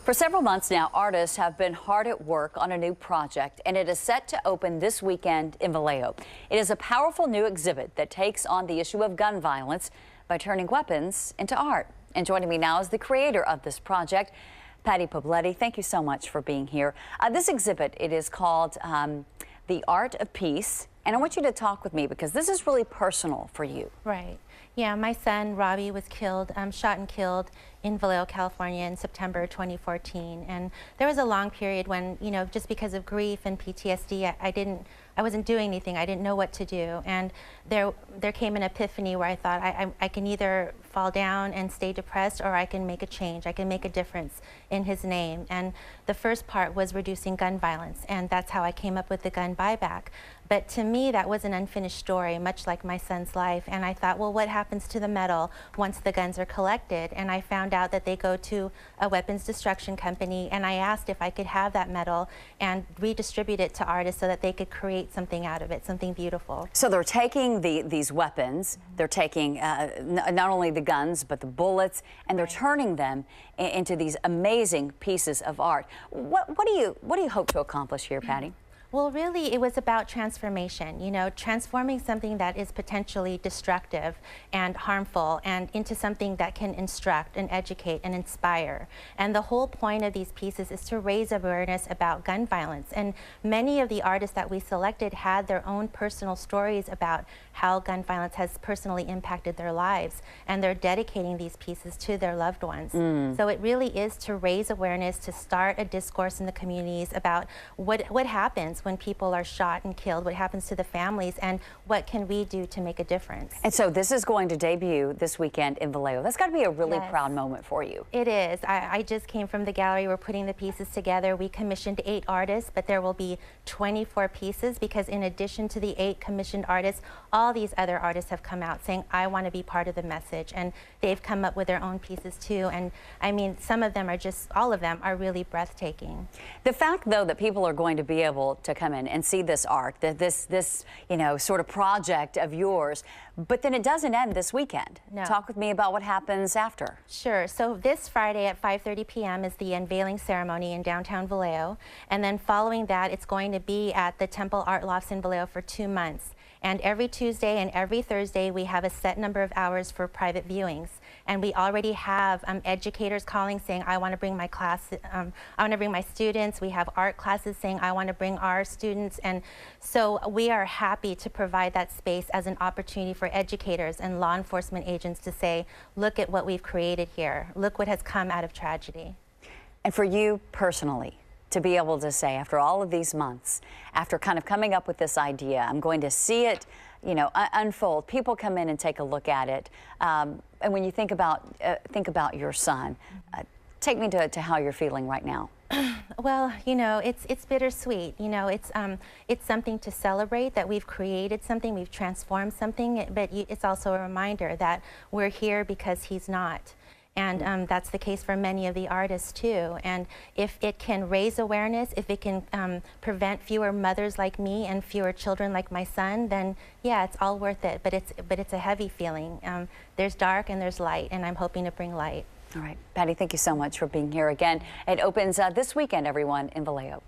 For several months now, artists have been hard at work on a new project, and it is set to open this weekend in Vallejo. It is a powerful new exhibit that takes on the issue of gun violence by turning weapons into art. And joining me now is the creator of this project, Pati Poblete. Thank you so much for being here. This exhibit, it is called The Art of Peace. And I want you to talk with me because this is really personal for you. Right. Yeah, my son, Robby, was killed, shot and killed in Vallejo, California in September 2014. And there was a long period when, just because of grief and PTSD, I wasn't doing anything. I didn't know what to do. And there came an epiphany where I thought I can either fall down and stay depressed, or I can make a change. I can make a difference in his name. And the first part was reducing gun violence. And that's how I came up with the gun buyback. But to me, that was an unfinished story, much like my son's life. And I thought, well, what happens to the metal once the guns are collected? And I found out that they go to a weapons destruction company. And I asked if I could have that metal and redistribute it to artists so that they could create something out of it, something beautiful. So they're taking these weapons, they're taking not only the guns, but the bullets, and they're turning them into these amazing pieces of art. What do you hope to accomplish here, Pati? Well, really, it was about transformation, transforming something that is potentially destructive and harmful and into something that can instruct and educate and inspire. And the whole point of these pieces is to raise awareness about gun violence. And many of the artists that we selected had their own personal stories about how gun violence has personally impacted their lives. And they're dedicating these pieces to their loved ones. So it really is to raise awareness, to start a discourse in the communities about what happens when people are shot and killed, what happens to the families, and what can we do to make a difference. And so this is going to debut this weekend in Vallejo. That's got to be a really proud moment for you. It is. I just came from the gallery. We're putting the pieces together. We commissioned 8 artists, but there will be 24 pieces because in addition to the 8 commissioned artists, all these other artists have come out saying, I want to be part of the message. And they've come up with their own pieces too. And I mean, some of them are all of them are really breathtaking. The fact, though, that people are going to be able to come in and see this art, this sort of project of yours, but then it doesn't end this weekend. No. Talk with me about what happens after. Sure. So this Friday at 5:30 p.m. is the unveiling ceremony in downtown Vallejo, and then following that, it's going to be at the Temple Art Lofts in Vallejo for 2 months. And every Tuesday and every Thursday, we have a set number of hours for private viewings. And we already have educators calling saying, I want to bring my class, I want to bring my students. We have art classes saying, I want to bring our students. And so we are happy to provide that space as an opportunity for educators and law enforcement agents to say, look at what we've created here. Look what has come out of tragedy. And for you personally, to be able to say, after all of these months, after kind of coming up with this idea, I'm going to see it, unfold. People come in and take a look at it. And when you think about your son, take me to how you're feeling right now. Well, it's bittersweet. It's something to celebrate that we've created something, we've transformed something, but it's also a reminder that we're here because he's not. And that's the case for many of the artists too. And if it can raise awareness, if it can prevent fewer mothers like me and fewer children like my son, then yeah, it's all worth it. But it's a heavy feeling. There's dark and there's light, and I'm hoping to bring light. All right, Pati, thank you so much for being here again. It opens this weekend, everyone, in Vallejo.